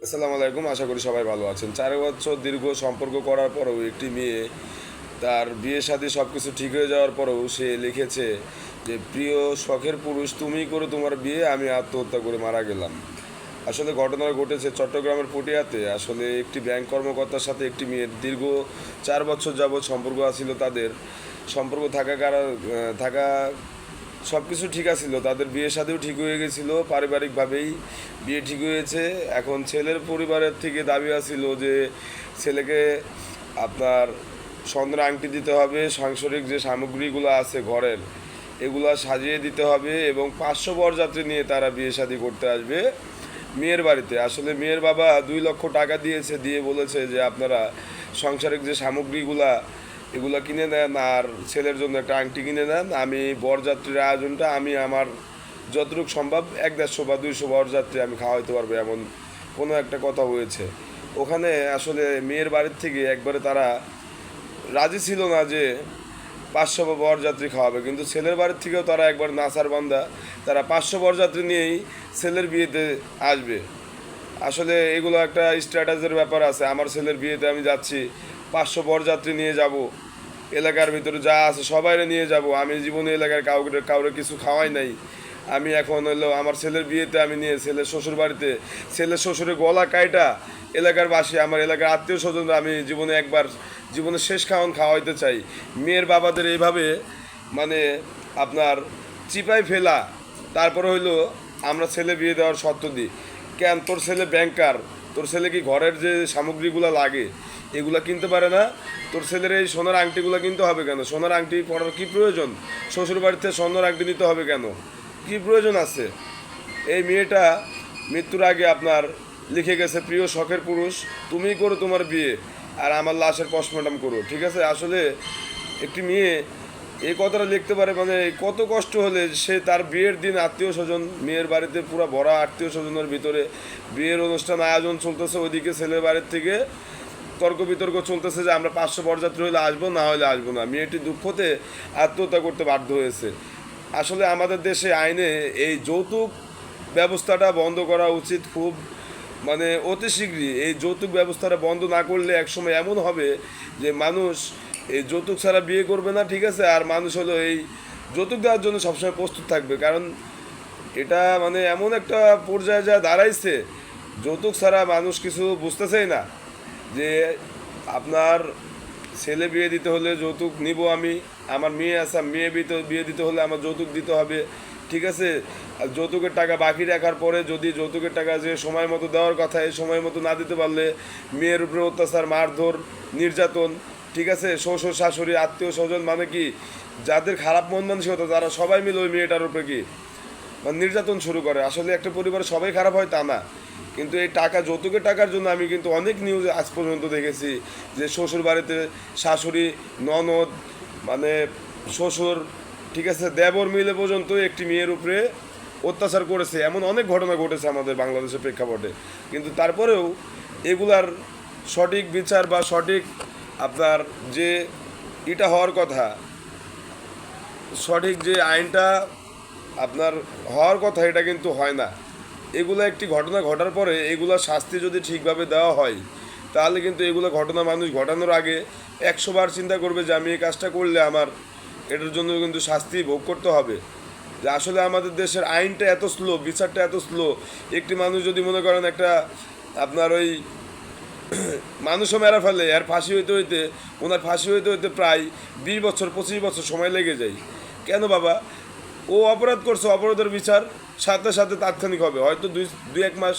আসসালামু আলাইকুম, আশা করি সবাই ভালো আছেন। 4 বছর দীর্ঘ সম্পর্ক করার পরেও একটি মেয়ে তার বিয়ে শাদী সব কিছু ঠিক হয়ে যাওয়ার পরেও সে লিখেছে যে প্রিয় শখের পুরুষ তুমি করে তোমার বিয়ে, আমি আত্মহত্যা করে মারা গেলাম। আসলে ঘটনা ঘটেছে চট্টগ্রামের পটিয়াতে। আসলে একটি ব্যাংক কর্মকর্তার সাথে একটি মেয়ের দীর্ঘ 4 বছর যাবৎ সম্পর্ক আছিল। তাদের সম্পর্ক থাকা সব কিছু ঠিক আছিল, তাদের বিয়ে শাদিও ঠিক হয়ে গেছিলো, পারিবারিকভাবেই বিয়ে ঠিক হয়েছে। এখন ছেলের পরিবারের থেকে দাবি আছিল যে ছেলেকে আপনার স্বর্ণের আংটি দিতে হবে, সাংসারিক যে সামগ্রীগুলো আছে ঘরের এগুলা সাজিয়ে দিতে হবে এবং 500 বরযাত্রী নিয়ে তারা বিয়ে শাদি করতে আসবে মেয়ের বাড়িতে। আসলে মেয়ের বাবা 2 লক্ষ টাকা দিয়েছে, দিয়ে বলেছে যে আপনারা সাংসারিক যে সামগ্রীগুলা এগুলো কিনে নেন আর ছেলের জন্য একটা আংটি কিনে নেন। আমি বরযাত্রীর আয়োজনটা আমি আমার যতটুকু সম্ভব 150 বা 200 বরযাত্রী আমি খাওয়াইতে পারবো, এমন কোনো একটা কথা হয়েছে ওখানে। আসলে মেয়ের বাড়ির থেকে একবারে তারা রাজি ছিল না যে 500 বরযাত্রী খাওয়াবে, কিন্তু ছেলের বাড়ির থেকেও তারা একবার নাসার বান্দা, তারা 500 বরযাত্রী নিয়েই ছেলের বিয়েতে আসবে। আসলে এগুলো একটা স্ট্র্যাটাজির ব্যাপার আছে। আমার ছেলের বিয়েতে আমি যাচ্ছি, 500 বরযাত্রী নিয়ে যাব, এলাকার ভিতরে যা আছে সবাইরে নিয়ে যাব। আমি জীবনে এলাকার কাউকে কাউরে কিছু খাওয়াই নাই। আমি এখন হলো আমার ছেলের বিয়েতে আমি নিয়ে ছেলের শ্বশুর বাড়িতে ছেলের শ্বশুরের গলা কাইটা এলাকার বাসী আমার এলাকার আত্মীয় স্বজনরা আমি জীবনে একবার জীবনের শেষ খাওয়াইতে চাই। মেয়ের বাবাদের এইভাবে মানে আপনার চিপাই ফেলা, তারপরে হইলো আমরা ছেলে বিয়ে দেওয়ার শর্ত দিই। কেন তোর ছেলে ব্যাংকার, তোর ছেলে কি ঘরের যে সামগ্রীগুলো লাগে এগুলা কিনতে পারে না? তোর ছেলের এই সোনার আংটিগুলো কিনতে হবে কেন? সোনার আংটি পরার কি প্রয়োজন? শ্বশুর বাড়িতে সোনার আংটি নিতে হবে কেন? কি প্রয়োজন আছে? এই মেয়েটা মৃত্যুর আগে আপনার লিখে গেছে প্রিয় শখের পুরুষ তুমিই করো তোমার বিয়ে আর আমার লাশের পোস্টমর্টম করো। ঠিক আছে, আসলে একটি মেয়ে এই কথাটা লিখতে পারে মানে কত কষ্ট হলে সে তার বিয়ের দিন আত্মীয় স্বজন মেয়ের বাড়িতে পুরো ভরা আত্মীয় স্বজনের ভিতরে বিয়ের অনুষ্ঠান আয়োজন চলতেছে, ওইদিকে ছেলের বাড়ির থেকে তর্ক বিতর্ক চলতেছে যে আমরা 500 বরযাত্রী হলে আসবো, না হলে আসবো না। মেয়েটি দুঃখতে আত্মহত্যা করতে বাধ্য হয়েছে। আসলে আমাদের দেশে আইনে এই যৌতুক ব্যবস্থাটা বন্ধ করা উচিত খুব, মানে অতি শীঘ্রই। এই যৌতুক ব্যবস্থাটা বন্ধ না করলে একসময় এমন হবে যে মানুষ এই যৌতুক ছাড়া বিয়ে করবে না। ঠিক আছে, আর মানুষ হলো এই যৌতুক দেওয়ার জন্য সবসময় প্রস্তুত থাকবে, কারণ এটা মানে এমন একটা পর্যায়ে যা দাঁড়াইছে যৌতুক ছাড়া মানুষ কিছু বুঝতেছেই না যে আপনার ছেলে বিয়ে দিতে হলে যৌতুক নিব আমি, আমার মেয়ে আছে মেয়ে বিয়ে দিতে হলে আমার যৌতুক দিতে হবে। ঠিক আছে, আর যৌতুকের টাকা বাকি রাখার পরে যদি যৌতুকের টাকা যে সময় মতো দেওয়ার কথা এই সময় মতো না দিতে পারলে মেয়ের উপরে অত্যাচার, মারধর, নির্যাতন। ঠিক আছে, শ্বশুর শাশুড়ি আত্মীয় স্বজন মানে কি যাদের খারাপ মন মানসিকতা তারা সবাই মিলে ওই মেয়েটার উপরে কি মানে নির্যাতন শুরু করে। আসলে একটা পরিবারে সবাই খারাপ হয় তা না, কিন্তু এই টাকা যৌতুকের টাকার জন্য আমি কিন্তু অনেক নিউজ আজ পর্যন্ত দেখেছি যে শ্বশুর বাড়িতে শাশুড়ি, ননদ, মানে শ্বশুর, ঠিক আছে, দেবর মিলে পর্যন্ত একটি মেয়ের উপরে অত্যাচার করেছে। এমন অনেক ঘটনা ঘটেছে আমাদের বাংলাদেশের প্রেক্ষাপটে, কিন্তু তারপরেও এগুলার সঠিক বিচার বা সঠিক আপনার যে এটা হওয়ার কথা, সঠিক যে আইনটা আপনার হওয়ার কথা এটা কিন্তু হয় না। এগুলো একটি ঘটনা ঘটার পরে এগুলোর শাস্তি যদি ঠিকভাবে দেওয়া হয় তাহলে কিন্তু এগুলো ঘটনা মানুষ ঘটানোর আগে 100 বার চিন্তা করবে যে আমি এই কাজটা করলে আমার এটার জন্য কিন্তু শাস্তি ভোগ করতে হবে। যে আসলে আমাদের দেশের আইনটা এত স্লো, বিচারটা এত স্লো। একটি মানুষ যদি মনে করেন একটা আপনার ওই মানুষও মেরা ফেলে, আর ফাঁসি হইতে হইতে ওনার ফাঁসি হইতে হইতে প্রায় 20 বছর 25 বছর সময় লেগে যায়। কেন বাবা? ও অপরাধ করছে, অপরাধের বিচার সাথে সাথে তাৎক্ষণিক হবে, হয়তো দুই এক মাস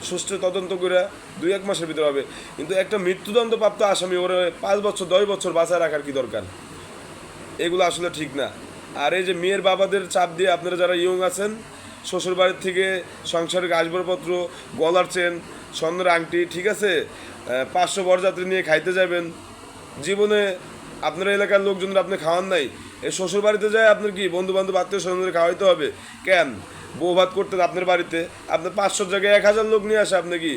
সুষ্ঠু তদন্ত করে 2-1 মাসের ভিতরে হবে, কিন্তু একটা মৃত্যুদণ্ডপ্রাপ্ত আসামি ওরা 5 বছর 10 বছর বাঁচায় রাখার কি দরকার? এগুলো আসলে ঠিক না। আর এই যে মেয়ের বাবাদের চাপ দিয়ে আপনারা যারা ইয়ং আছেন শ্বশুর বাড়ির থেকে সাংসারিক আসবাবপত্র, গলার চেন, স্বর্ণের আংটি, ঠিক আছে, 500 বরযাত্রী নিয়ে খাইতে যাবেন, জীবনে আপনার এলাকার লোকজনরা আপনি খাওয়ান নাই, এই শ্বশুর বাড়িতে যায় আপনার কি বন্ধু বান্ধব আত্মীয় স্বজনদের খাওয়াইতে হবে কেন? বউ ভাত করতেন আপনার বাড়িতে, আপনার 500 জায়গায় 1000 লোক নিয়ে আসে, আপনি কি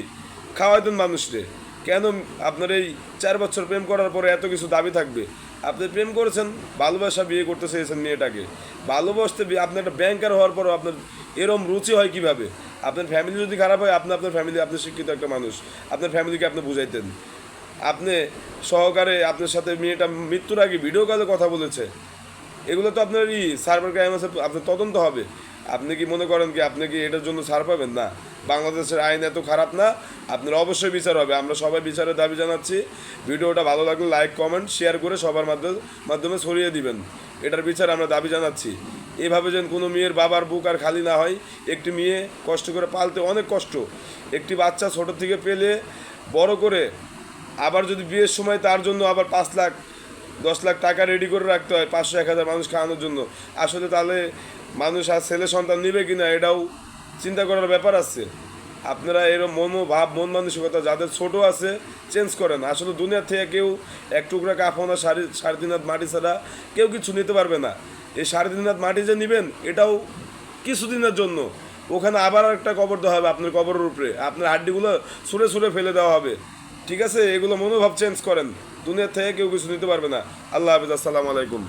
খাওয়াইতেন মানুষকে? কেন আপনার এই 4 বছর প্রেম করার পরে এত কিছু দাবি থাকবে? আপনি প্রেম করেছেন, ভালোবাসা বিয়ে করতে চেয়েছেন মেয়েটাকে, ভালোবাসতে আপনি একটা ব্যাংকার হওয়ার পরও আপনার এরম রুচি হয় কিভাবে? আপনার ফ্যামিলি যদি খারাপ হয়, আপনার ফ্যামিলি, আপনি শিক্ষিত একটা মানুষ, আপনার ফ্যামিলিকে আপনি বুঝাইতেন। আপনি সহকারে আপনার সাথে মেয়েটা মৃত্যুর আগে ভিডিও কলে কথা বলেছে, এগুলো তো আপনার সার্ভার ক্রাইম আছে, আপনার তদন্ত হবে। আপনি কি মনে করেন কি আপনি কি এটার জন্য ছাড় পাবেন? না, বাংলাদেশের আইন এত খারাপ না, আপনার অবশ্যই বিচার হবে। আমরা সবাই বিচারের দাবি জানাচ্ছি। ভিডিওটা ভালো লাগলে লাইক কমেন্ট শেয়ার করে সবার মাধ্যমে ছড়িয়ে দিবেন। এটার বিচার আমরা দাবি জানাচ্ছি। এভাবে যেন কোনো মেয়ের বাবার বুক আর খালি না হয়। একটি মেয়ে কষ্ট করে পালতে অনেক কষ্ট, একটি বাচ্চা ছোট থেকে পেলে বড় করে আবার যদি বিয়ের সময় তার জন্য আবার 5 লাখ 10 লাখ টাকা রেডি করে রাখতে হয় 500-1000 মানুষ খাওয়ানোর জন্য। আসলে তাহলে মানুষ আর ছেলে সন্তান নেবে কিনা এটাও চিন্তা করার ব্যাপার আছে। আপনারা এরকম মনোভাব মন মানসিকতা যাদের ছোট আছে চেঞ্জ করেন। আসলে দুনিয়ার থেকে কেউ এক টুকরা কাফনা সাড়ে 3 হাত মাটি ছাড়া কেউ কিছু নিতে পারবে না। এই 3.5 হাত মাটি যে নেবেন এটাও কিছুদিনের জন্য, ওখানে আবার একটা কবর দেওয়া হবে আপনার কবরের উপরে, আপনার হাড্ডিগুলো ছুঁড়ে ছুঁড়ে ফেলে দেওয়া হবে। ঠিক আছে, এগুলো মনোভাব চেঞ্জ করেন। দুনিয়ার থেকে কেউ কিছু নিতে পারবে না। আল্লাহ হাফিজ, আসসালামু আলাইকুম।